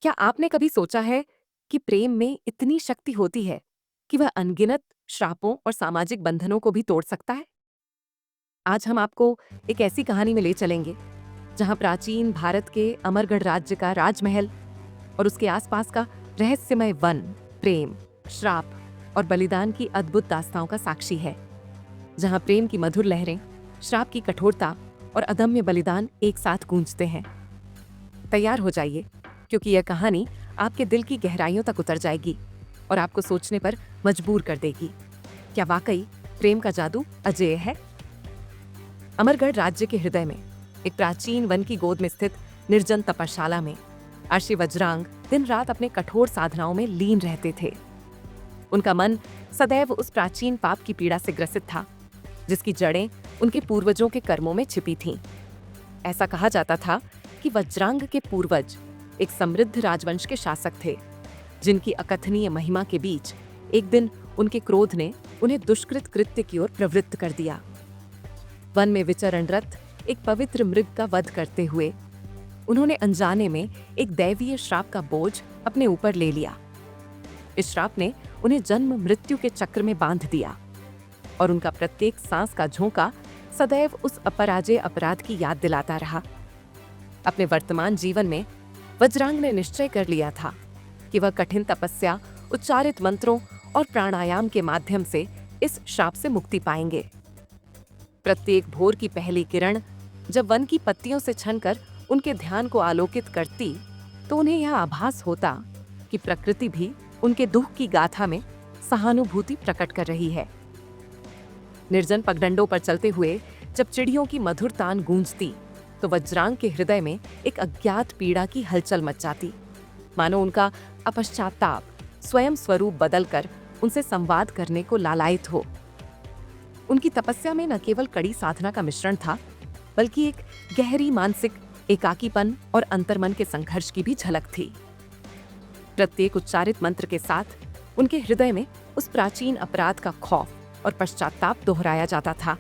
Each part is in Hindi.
क्या आपने कभी सोचा है कि प्रेम में इतनी शक्ति होती है कि वह अनगिनत श्रापों और सामाजिक बंधनों को भी तोड़ सकता है? आज हम आपको एक ऐसी कहानी में ले चलेंगे जहां प्राचीन भारत के अमरगढ़ राज्य का राजमहल और उसके आसपास का रहस्यमय वन प्रेम, श्राप और बलिदान की अद्भुत दास्ताओं का साक्षी है। जहां प्रेम की मधुर लहरें, श्राप की कठोरता और अदम्य बलिदान एक साथ गूंजते हैं। तैयार हो जाइए, क्योंकि यह कहानी आपके दिल की गहराइयों तक उतर जाएगी और आपको सोचने पर मजबूर कर देगी। क्या वाकई प्रेम का जादू अजेय है? अमरगढ़ राज्य के हृदय में एक प्राचीन वन की गोद में स्थित निर्जन तपस्याला में आर्षि वज्रांग दिन रात अपने कठोर साधनाओं में लीन रहते थे। उनका मन सदैव उस प्राचीन पाप की पीड़ा से ग्रसित था जिसकी जड़ें उनके पूर्वजों के कर्मों में छिपी थीं। ऐसा कहा जाता था कि वज्रांग के पूर्वज एक समृद्ध राजवंश के शासक थे, जिनकी अकथनीय महिमा के बीच एक दिन उनके क्रोध ने उन्हें दुष्कृत कृत्य की ओर प्रवृत्त कर दिया। वन में विचरणरत एक पवित्र मृग का वध करते हुए उन्होंने अनजाने में एक दैवीय श्राप का बोझ अपने ऊपर ले लिया। इस श्राप ने उन्हें जन्म मृत्यु के चक्र में बांध दिया और उनका प्रत्येक सांस का झोंका सदैव उस अपराजेय अपराध की याद दिलाता रहा। अपने वर्तमान जीवन में वज्रांग ने निश्चय कर लिया था कि वह कठिन तपस्या, उच्चारित मंत्रों और प्राणायाम के माध्यम से इस श्राप से मुक्ति पाएंगे। प्रत्येक भोर की पहली किरण जब वन की पत्तियों से छनकर उनके ध्यान को आलोकित करती, तो उन्हें यह आभास होता कि प्रकृति भी उनके दुख की गाथा में सहानुभूति प्रकट कर रही है। निर्जन पगडंडों पर चलते हुए जब चिड़ियों की मधुर तान गूंजती, तो वज्रांग के हृदय में एक अज्ञात पीड़ा की हलचल मच जाती, मानो उनका अपश्चाताप स्वयं स्वरूप बदलकर उनसे संवाद करने को लालायित हो। उनकी तपस्या में न केवल कड़ी साधना का मिश्रण था, बल्कि एक गहरी मानसिक एकाकीपन और अंतर्मन के संघर्ष की भी झलक थी। प्रत्येक उच्चारित मंत्र के साथ उनके हृदय में उस प्राचीन अपराध का खौफ और पश्चाताप दोहराया जाता था।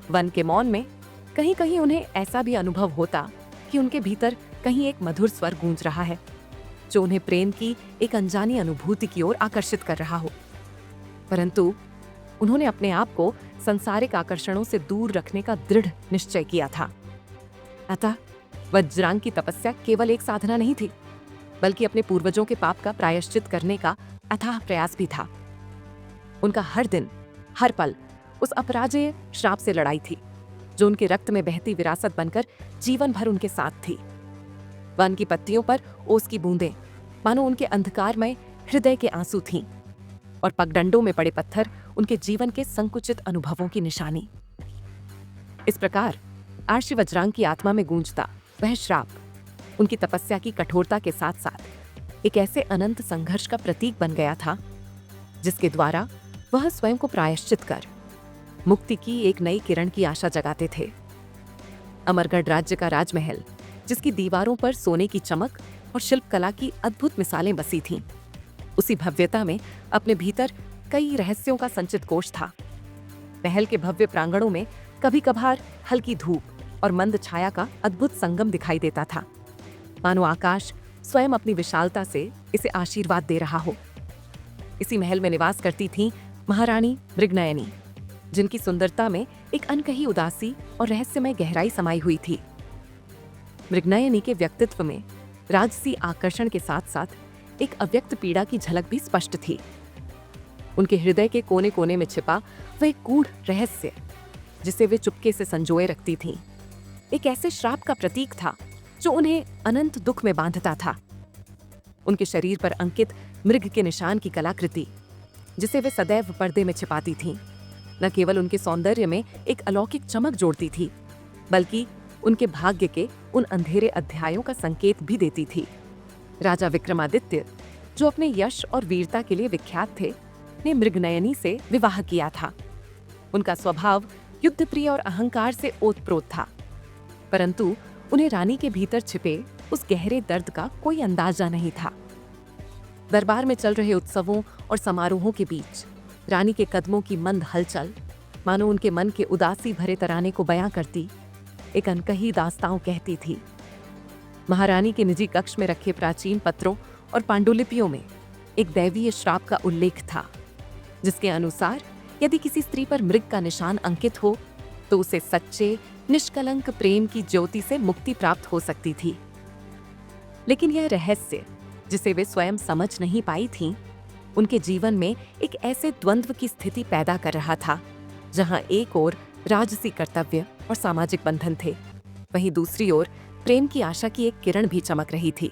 वन के मौन में कहीं कहीं उन्हें ऐसा भी अनुभव होता कि उनके भीतर कहीं एक मधुर स्वर गूंज रहा है, जो उन्हें प्रेम की एक अनजानी अनुभूति की ओर आकर्षित कर रहा हो। परंतु उन्होंने अपने आप को सांसारिक आकर्षणों से दूर रखने का दृढ़ निश्चय किया था। अतः वज्रांग की तपस्या केवल एक साधना नहीं थी, बल्कि अपने पूर्वजों के पाप का प्रायश्चित करने का अथाह प्रयास भी था। उनका हर दिन, हर पल उस अपराजेय श्राप से लड़ाई थी, जो उनके रक्त में बहती विरासत बनकर जीवन भर उनके साथ थी। वन की पत्तियों पर ओस की बूंदें मानो उनके अंधकारमय हृदय के आंसू थीं, और पगडंडों में पड़े पत्थर उनके जीवन के संकुचित अनुभवों की निशानी। इस प्रकार आर्षि वज्रांग की आत्मा में गूंजता वह श्राप उनकी तपस्या की कठोरता के साथ साथ एक ऐसे अनंत संघर्ष का प्रतीक बन गया था, जिसके द्वारा वह स्वयं को प्रायश्चित कर मुक्ति की एक नई किरण की आशा जगाते थे। अमरगढ़ राज्य का राजमहल, जिसकी दीवारों पर सोने की चमक और शिल्पकला की अद्भुत मिसालें बसी थीं, उसी भव्यता में अपने भीतर कई रहस्यों का संचित कोश था। महल के भव्य प्रांगणों में कभी कभार हल्की धूप और मंद छाया का अद्भुत संगम दिखाई देता था, मानो आकाश स्वयं अपनी विशालता से इसे आशीर्वाद दे रहा हो। इसी महल में निवास करती थीं महारानी मृगनयनी, जिनकी सुंदरता में एक अनकही उदासी और रहस्यमय गहराई समाई हुई थी। मृगनयनी के व्यक्तित्व में राजसी आकर्षण के साथ साथ एक अव्यक्त पीड़ा की झलक भी स्पष्ट थी। उनके हृदय के कोने कोने में छिपा वह एक गूढ़ रहस्य, जिसे वे चुपके से संजोए रखती थीं, एक ऐसे श्राप का प्रतीक था जो उन्हें अनंत दुख में बांधता था। उनके शरीर पर अंकित मृग के निशान की कलाकृति, जिसे वे सदैव पर्दे में छिपाती थीं, न केवल उनके सौंदर्य में एक अलौकिक चमक जोड़ती थी, बल्कि उनके भाग्य के उन अंधेरे अध्यायों का संकेत भी देती थी। राजा विक्रमादित्य, जो अपने यश और वीरता के लिए विख्यात थे, ने मृगनयनी से विवाह किया था। उनका स्वभाव युद्धप्रिय और अहंकार से ओतप्रोत था, परंतु उन्हें रानी के भीतर छिपे उस गहरे दर्द का कोई अंदाजा नहीं था। दरबार में चल रहे उत्सवों और समारोहों के बीच रानी के कदमों की मंद हलचल मानो उनके मन के उदासी भरे तराने को बयां करती एक अनकही दास्तां कहती थी। महारानी के निजी कक्ष में रखे प्राचीन पत्रों और पांडुलिपियों में एक दैवीय श्राप का उल्लेख था, जिसके अनुसार यदि किसी स्त्री पर मृग का निशान अंकित हो तो उसे सच्चे निष्कलंक प्रेम की ज्योति से मुक्ति प्राप्त हो सकती थी। लेकिन यह रहस्य, जिसे वे स्वयं समझ नहीं पाई थीं, उनके जीवन में एक ऐसे द्वंद्व की स्थिति पैदा कर रहा था जहां एक ओर राजसी कर्तव्य और सामाजिक बंधन थे, वहीं दूसरी ओर प्रेम की आशा की एक किरण भी चमक रही थी।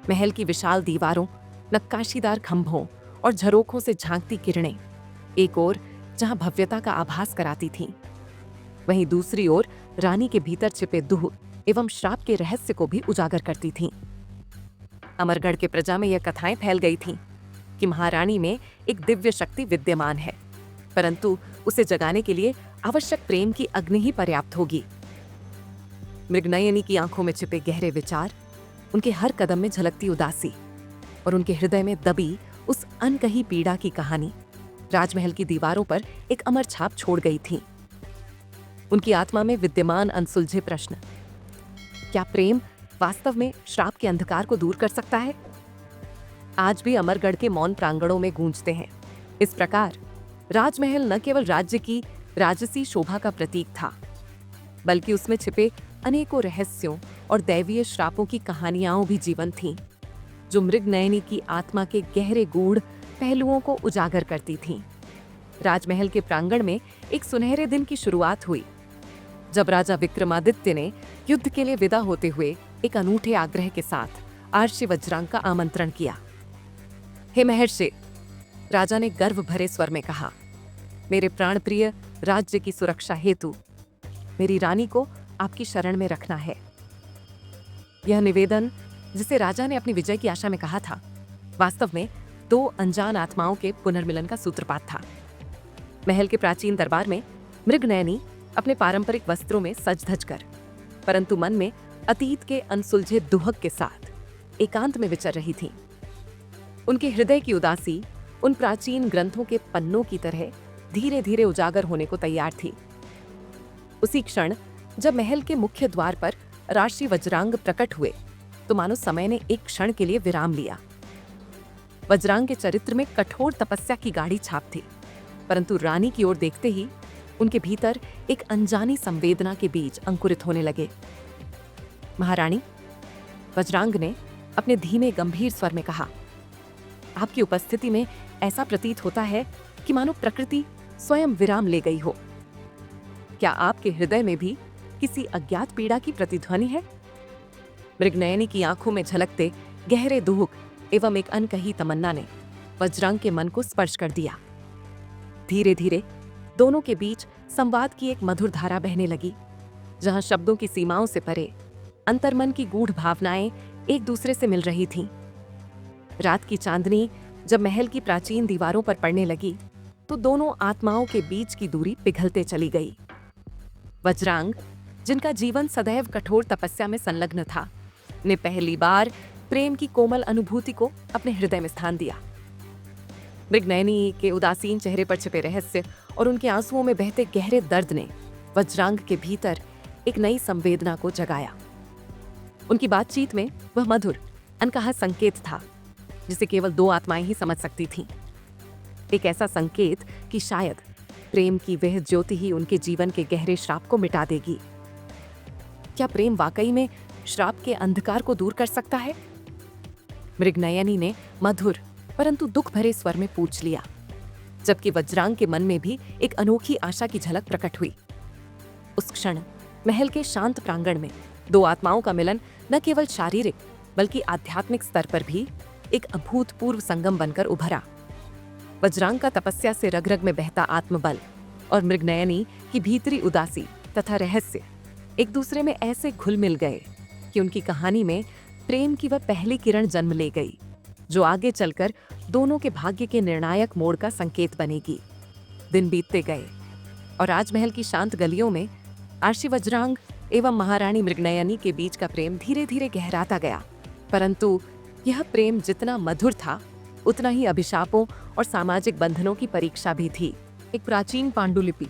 महल की विशाल दीवारों, नक्काशीदार खंभों और झरोखों से झांकती किरणें एक ओर जहां भव्यता का आभास कराती थीं, वहीं दूसरी ओर रानी के भीतर छिपे दुह एवं श्राप के रहस्य को भी उजागर करती थीं। अमरगढ़ के प्रजा में यह कथाएं फैल गई थीं कि महारानी में एक दिव्य शक्ति विद्यमान है, परंतु उसे जगाने के लिए आवश्यक प्रेम की अग्नि ही पर्याप्त होगी। मृगनयनी की आंखों में छिपे गहरे विचार, उनके हर कदम में झलकती उदासी और उनके हृदय में दबी उस अनकही पीड़ा की कहानी राजमहल की दीवारों पर एक अमर छाप छोड़ गई थी। उनकी आत्मा में विद्यमान अनसुलझे प्रश्न, क्या प्रेम वास्तव में श्राप के अंधकार को दूर कर सकता है, आज भी अमरगढ़ के मौन प्रांगणों में गूंजते हैं। इस प्रकार राजमहल न केवल राज्य की राजसी शोभा का प्रतीक था, बल्कि उसमें छिपे अनेकों रहस्यों और दैवीय श्रापों की कहानियां भी जीवंत थीं, जो मृगनयनी की आत्मा के गहरे गूढ़ पहलुओं को उजागर करती थीं। राजमहल के प्रांगण में एक सुनहरे दिन की शुरुआत हुई, जब राजा विक्रमादित्य ने युद्ध के लिए विदा होते हुए एक अनूठे आग्रह के साथ आर्षि वज्रांग का आमंत्रण किया। हे महर्षि, राजा ने गर्व भरे स्वर में कहा, मेरे प्राण प्रिय राज्य की सुरक्षा हेतु मेरी रानी को आपकी शरण में रखना है। यह निवेदन, जिसे राजा ने अपनी विजय की आशा में कहा था, वास्तव में दो अनजान आत्माओं के पुनर्मिलन का सूत्रपात था। महल के प्राचीन दरबार में मृगनयनी अपने पारंपरिक वस्त्रों में सज धज कर, परंतु मन में अतीत के अनसुलझे दुहक के साथ एकांत में विचर रही थीं। उनके हृदय की उदासी उन प्राचीन ग्रंथों के पन्नों की तरह धीरे धीरे उजागर होने को तैयार थी। उसी क्षण जब महल के मुख्य द्वार पर राशि वज्रांग प्रकट हुए, तो मानो समय ने एक क्षण के लिए विराम लिया। वज्रांग के चरित्र में कठोर तपस्या की गाढ़ी छाप थी, परंतु रानी की ओर देखते ही उनके भीतर एक अनजानी संवेदना के बीज अंकुरित होने लगे। महारानी, वज्रांग ने अपने धीमे गंभीर स्वर में कहा, आपकी उपस्थिति में ऐसा प्रतीत होता है कि मानो प्रकृति स्वयं विराम ले गई हो। क्या आपके हृदय में भी किसी अज्ञात पीड़ा की प्रतिध्वनि है? मृगनयनी की आंखों में झलकते गहरे दुहक एवं एक अनकही तमन्ना ने वज्रांग के मन को स्पर्श कर दिया। धीरे धीरे दोनों के बीच संवाद की एक मधुर धारा बहने लगी, जहां शब्दों की सीमाओं से परे अंतर्मन की गूढ़ भावनाएं एक दूसरे से मिल रही थीं। रात की चांदनी जब महल की प्राचीन दीवारों पर पड़ने लगी, तो दोनों आत्माओं के बीच की दूरी पिघलते चली गई। वज्रांग, जिनका जीवन सदैव कठोर तपस्या में संलग्न था, ने पहली बार प्रेम की कोमल अनुभूति को अपने हृदय में स्थान दिया। मृगनयनी के उदासीन चेहरे पर छिपे रहस्य और उनके आंसुओं में बहते गहरे दर्द ने वज्रांग के भीतर एक नई संवेदना को जगाया। उनकी बातचीत में वह मधुर अनकहा संकेत था, जिसे केवल दो आत्माएं ही समझ सकती थीं। एक ऐसा संकेत कि शायद प्रेम की वह ज्योति ही उनके जीवन के गहरे श्राप को मिटा देगी। क्या प्रेम वाकई में श्राप के अंधकार को दूर कर सकता है? मृगनयनी ने मधुर परंतु दुख भरे स्वर में पूछ लिया, जबकि वज्रांग के मन में भी एक अनोखी आशा की झलक प्रकट हुई। उस क्षण महल के शांत प्रांगण में दो आत्माओं का मिलन न केवल शारीरिक बल्कि आध्यात्मिक स्तर पर भी एक अभूतपूर्व संगम बनकर उभरा। वज्रांग का तपस्या से रग रग में बहता आत्मबल और मृगनयनी की भीतरी उदासी तथा रहस्य एक दूसरे में ऐसे घुल मिल गए कि उनकी कहानी में प्रेम की वह पहली किरण जन्म ले गई, जो आगे चलकर दोनों के भाग्य के निर्णायक मोड़ का संकेत बनेगी। दिन बीतते गए और राजमहल की शांत गलियों में आर्षि वज्रांग एवं महारानी मृगनयनी के बीच का प्रेम धीरे धीरे गहराता गया। परंतु यह प्रेम जितना मधुर था, उतना ही अभिशापों और सामाजिक बंधनों की परीक्षा भी थी। एक प्राचीन पांडुलिपि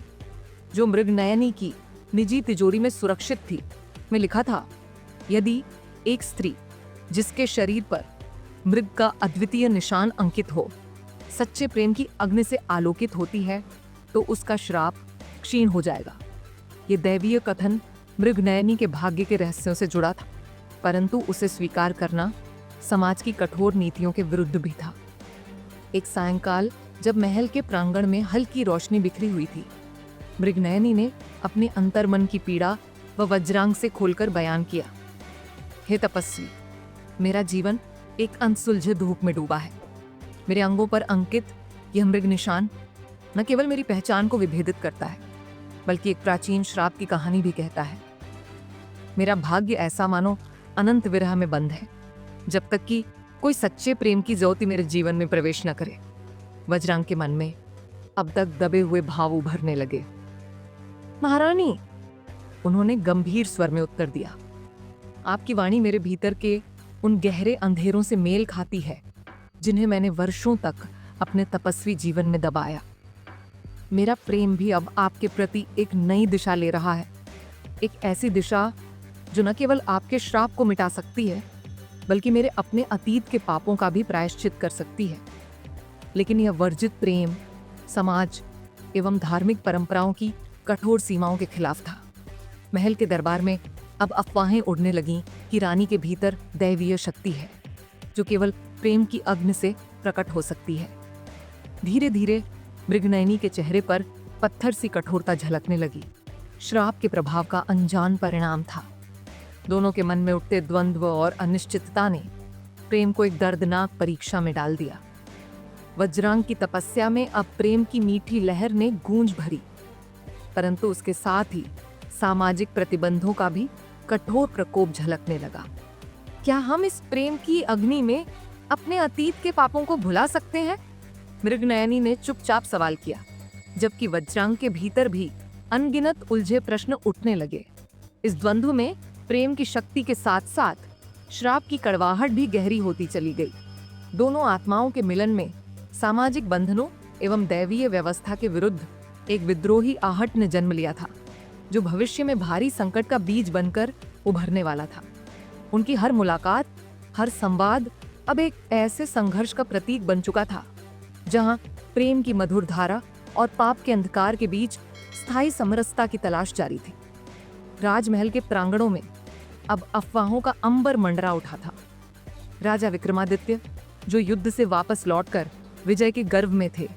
जो मृगनयनी की निजी तिजोरी में सुरक्षित थी, में लिखा था, यदि एक स्त्री जिसके शरीर पर मृग का अद्वितीय निशान अंकित हो सच्चे प्रेम की अग्नि से आलोकित होती है तो उसका श्राप क्षीण हो जाएगा। ये दैवीय कथन मृगनयनी के भाग्य के रहस्यों से जुड़ा था, परंतु उसे स्वीकार करना समाज की कठोर नीतियों के विरुद्ध भी था। एक सायंकाल जब महल के प्रांगण में हल्की रोशनी बिखरी हुई थी, मृगनयनी ने अपने अंतर्मन की पीड़ा व वज्रांग से खोलकर बयान किया। हे तपस्वी, मेरा जीवन एक अनसुलझे धूप में डूबा है। मेरे अंगों पर अंकित यह मृग निशान न केवल मेरी पहचान को विभेदित करता है, बल्कि एक प्राचीन श्राप की कहानी भी कहता है। मेरा भाग्य ऐसा मानो अनंत विरह में बंद है, जब तक कि कोई सच्चे प्रेम की ज्योति मेरे जीवन में प्रवेश न करे। वज्रांग के मन में अब तक दबे हुए भाव उभरने लगे। महारानी, उन्होंने गंभीर स्वर में उत्तर दिया, आपकी वाणी मेरे भीतर के उन गहरे अंधेरों से मेल खाती है जिन्हें मैंने वर्षों तक अपने तपस्वी जीवन में दबाया। मेरा प्रेम भी अब आपके प्रति एक नई दिशा ले रहा है, एक ऐसी दिशा जो न केवल आपके श्राप को मिटा सकती है, बल्कि मेरे अपने अतीत के पापों का भी प्रायश्चित कर सकती है। लेकिन यह वर्जित प्रेम समाज एवं धार्मिक परंपराओं की कठोर सीमाओं के खिलाफ था। महल के दरबार में अब अफवाहें उड़ने लगीं कि रानी के भीतर दैवीय शक्ति है जो केवल प्रेम की अग्नि से प्रकट हो सकती है। धीरे धीरे मृगनयनी के चेहरे पर पत्थर सी कठोरता झलकने लगी। श्राप के प्रभाव का अनजान परिणाम था। दोनों के मन में उठते द्वंद्व और अनिश्चितता ने प्रेम को एक दर्दनाक परीक्षा में डाल दिया। वज्रांग की तपस्या में अब प्रेम की मीठी लहर ने गूंज भरी, परंतु उसके साथ ही सामाजिक प्रतिबंधों का भी कठोर प्रकोप झलकने लगा। क्या हम इस प्रेम की अग्नि में अपने अतीत के पापों को भुला सकते हैं? मृगनयनी ने चुपचाप सवाल किया, जबकि वज्रांग के भीतर भी अनगिनत उलझे प्रश्न उठने लगे। इस द्वंद्व में प्रेम की शक्ति के साथ साथ श्राप की कड़वाहट भी गहरी होती चली गई। दोनों आत्माओं के मिलन में सामाजिक बंधनों एवं दैवीय व्यवस्था के विरुद्ध एक विद्रोही आहट ने जन्म लिया था, जो भविष्य में भारी संकट का बीज बनकर उभरने वाला था। उनकी हर मुलाकात, हर संवाद अब एक ऐसे संघर्ष का प्रतीक बन चुका था जहां प्रेम की मधुर धारा और पाप के अंधकार के बीच स्थायी समरसता की तलाश जारी थी। राजमहल के प्रांगणों में अब अफवाहों का अंबर मंडरा उठा था। राजा विक्रमादित्य, जो युद्ध से वापस लौटकर विजय के गर्व में थे,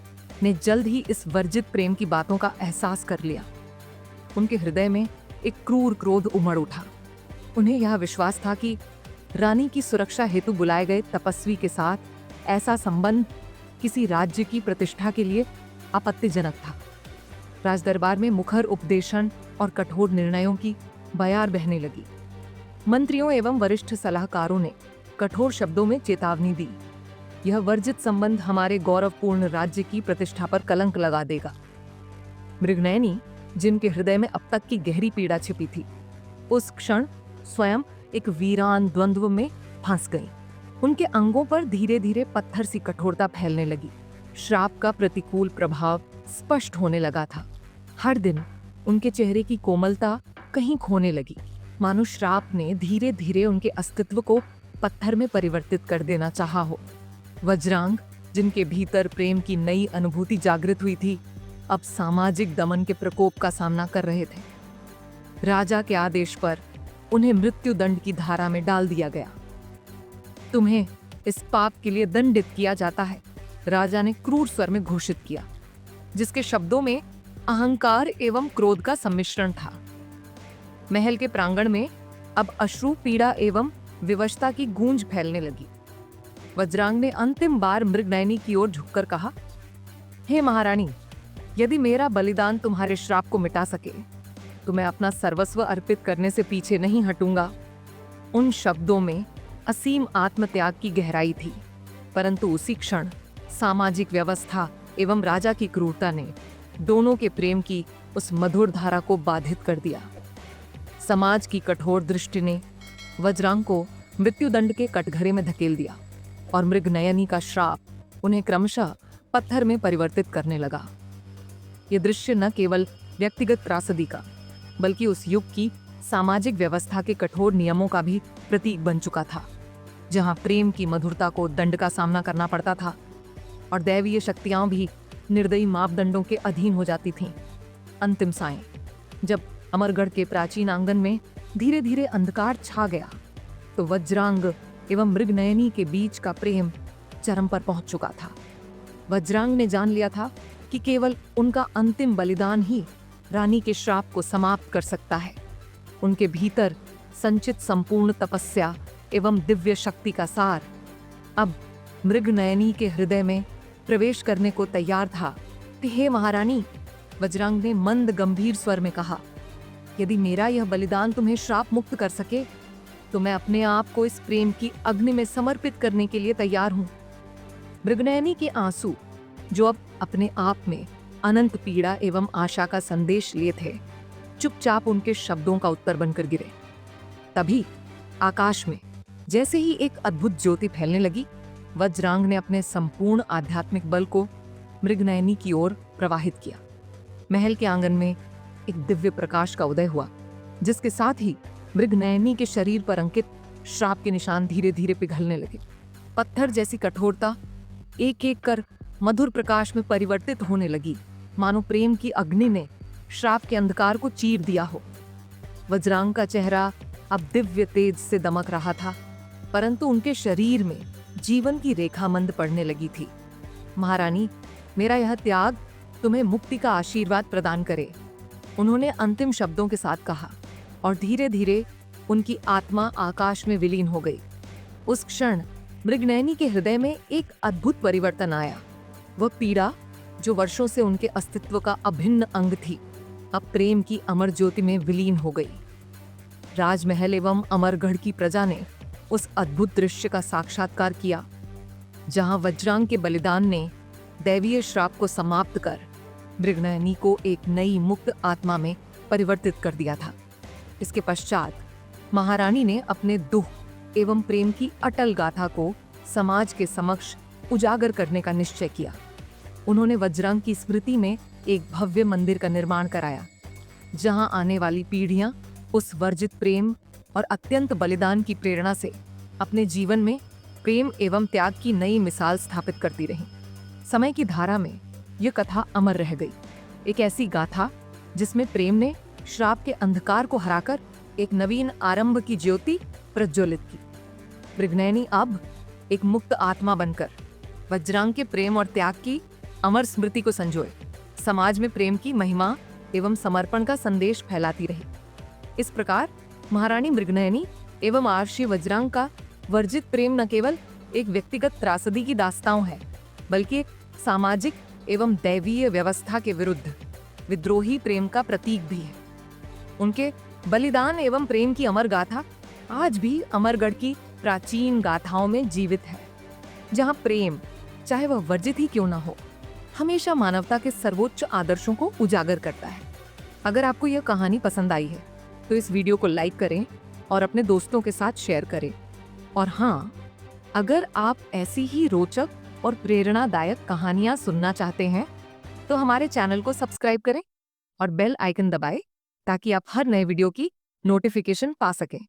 ने जल्द ही इस वर्जित प्रेम की बातों का एहसास कर लिया। उनके हृदय में एक क्रूर क्रोध उमड़ उठा। उन्हें यह विश्वास था कि रानी की सुरक्षा हेतु बुलाए गए तपस्वी के साथ ऐसा संबंध किसी राज्य की प्रतिष्ठा के लिए आपत्तिजनक था। राजदरबार में मुखर उपदेशन और कठोर निर्णयों की बयार बहने लगी। मंत्रियों एवं वरिष्ठ सलाहकारों ने कठोर शब्दों में चेतावनी दी, यह वर्जित संबंध हमारे गौरवपूर्ण राज्य की प्रतिष्ठा पर कलंक लगा देगा। मृगनयनी, जिनके हृदय में अब तक की गहरी पीड़ा छिपी थी, उस क्षण स्वयं एक वीरान द्वंद्व में फंस गई। उनके अंगों पर धीरे धीरे पत्थर सी कठोरता फैलने लगी। श्राप का प्रतिकूल प्रभाव स्पष्ट होने लगा था। हर दिन उनके चेहरे की कोमलता कहीं खोने लगी, मानो श्राप ने धीरे धीरे उनके अस्तित्व को पत्थर में परिवर्तित कर देना चाहा हो। वज्रांग, जिनके भीतर प्रेम की नई अनुभूति जागृत हुई थी, अब सामाजिक दमन के प्रकोप का सामना कर रहे थे। राजा के आदेश पर उन्हें मृत्यु दंड की धारा में डाल दिया गया। तुम्हें इस पाप के लिए दंडित किया जाता है, राजा ने क्रूर स्वर में घोषित किया, जिसके शब्दों में अहंकार एवं क्रोध का सम्मिश्रण था। महल के प्रांगण में अब अश्रु, पीड़ा एवं विवशता की गूंज फैलने लगी। वज्रांग ने अंतिम बार मृगनयनी की ओर झुककर कहा, हे महारानी, यदि मेरा बलिदान तुम्हारे श्राप को मिटा सके तो मैं अपना सर्वस्व अर्पित करने से पीछे नहीं हटूंगा। उन शब्दों में असीम आत्मत्याग की गहराई थी, परंतु उसी क्षण सामाजिक व्यवस्था एवं राजा की क्रूरता ने दोनों के प्रेम की उस मधुर धारा को बाधित कर दिया। समाज की कठोर दृष्टि ने वज्रांग को मृत्युदंड के कटघरे में धकेल दिया और मृगनयनी का श्राप उन्हें क्रमशः पत्थर में परिवर्तित करने लगा। ये दृश्य न केवल व्यक्तिगत त्रासदी का, बल्कि उस युग की सामाजिक व्यवस्था के कठोर नियमों का भी प्रतीक बन चुका था, जहां प्रेम की मधुरता को दंड का सामना करना पड़ता था और दैवीय शक्तियां भी निर्दयी मापदंडों के अधीन हो जाती थीं। अंतिम सायं, जब अमरगढ़ के प्राचीन आंगन में धीरे धीरे अंधकार छा गया, तो वज्रांग एवं मृगनयनी के बीच का प्रेम चरम पर पहुंच चुका था। वज्रांग ने जान लिया था कि केवल उनका अंतिम बलिदान ही रानी के श्राप को समाप्त कर सकता है। उनके भीतर संचित संपूर्ण तपस्या एवं दिव्य शक्ति का सार अब मृगनयनी के हृदय में प्रवेश करने को तैयार था कि हे महारानी, वज्रांग ने मंद गंभीर स्वर में कहा, यदि मेरा यह बलिदान तुम्हें श्राप मुक्त कर सके तो मैं अपने आप को इस प्रेम की अग्नि में समर्पित करने के लिए तैयार हूं। मृगनयनी के आंसू, जो अब अपने आप में अनंत पीड़ा एवं आशा का संदेश लिए थे, चुपचाप उनके शब्दों का उत्तर बनकर गिरे। तभी आकाश में जैसे ही एक अद्भुत ज्योति फैलने लगी, वज्रांग ने अपने संपूर्ण आध्यात्मिक बल को मृगनयनी की ओर प्रवाहित किया। महल के आंगन में एक दिव्य प्रकाश का उदय हुआ, जिसके साथ ही मृगनयनी के शरीर पर अंकित श्राप के निशान धीरे धीरे पिघलने लगे। पत्थर जैसी कठोरता एक एक कर मधुर प्रकाश में परिवर्तित होने लगी, मानो प्रेम की अग्नि ने श्राप के अंधकार को चीर दिया हो। वज्रांग का चेहरा अब दिव्य तेज से दमक रहा था, परंतु उनके शरीर में जीवन की रेखा मंद पड़ने लगी थी। महारानी, मेरा यह त्याग तुम्हें मुक्ति का आशीर्वाद प्रदान करे, उन्होंने अंतिम शब्दों के साथ कहा, और धीरे धीरे उनकी आत्मा आकाश में विलीन हो गई। उस क्षण मृगनयनी के हृदय में एक अद्भुत परिवर्तन आया। वह पीड़ा, जो वर्षों से उनके अस्तित्व का अभिन्न अंग थी, अब प्रेम की अमर ज्योति में विलीन हो गई। राजमहल एवं अमरगढ़ की प्रजा ने उस अद्भुत दृश्य का साक्षात्कार किया, जहां वज्रांग के बलिदान ने दैवीय श्राप को समाप्त कर मृगनयनी को एक नई मुक्त आत्मा में परिवर्तित कर दिया था। इसके पश्चात महारानी ने अपने दुख एवं प्रेम की अटल गाथा को समाज के समक्ष उजागर करने का निश्चय किया। उन्होंने वज्रांग की स्मृति में एक भव्य मंदिर का निर्माण कराया, जहां आने वाली पीढ़ियां उस वर्जित प्रेम और अत्यंत बलिदान की प्रेरणा से अपने जीवन में प्रेम एवं त्याग की नई मिसाल स्थापित करती रहीं। समय की धारा में यह कथा अमर रह गई, एक ऐसी गाथा जिसमें प्रेम ने श्राप के अंधकार को हराकर एक नवीन आरंभ की ज्योति प्रज्वलित की। मृगनयनी अब एक मुक्त आत्मा बनकर वज्रांग के प्रेम और त्याग की अमर स्मृति को संजोए समाज में प्रेम की महिमा एवं समर्पण का संदेश फैलाती रही। इस प्रकार महारानी मृगनयनी एवं महर्षि वज्रांग का वर्जित प्रेम न केवल एक व्यक्तिगत त्रासदी की दास्तां है, बल्कि एक सामाजिक एवं दैवीय व्यवस्था के विरुद्ध विद्रोही प्रेम का प्रतीक भी है। उनके बलिदान एवं प्रेम की अमर गाथा आज भी अमरगढ़ की प्राचीन गाथाओं में जीवित है, जहां प्रेम, चाहे वह वर्जित ही क्यों न हो, हमेशा मानवता के सर्वोच्च आदर्शों को उजागर करता है। अगर आपको यह कहानी पसंद आई है तो इस वीडियो को लाइक करें और अपने दोस्तों के साथ शेयर करें। और हाँ, अगर आप ऐसी ही रोचक और प्रेरणादायक कहानियां सुनना चाहते हैं तो हमारे चैनल को सब्सक्राइब करें और बेल आइकन दबाएं, ताकि आप हर नए वीडियो की नोटिफिकेशन पा सकें।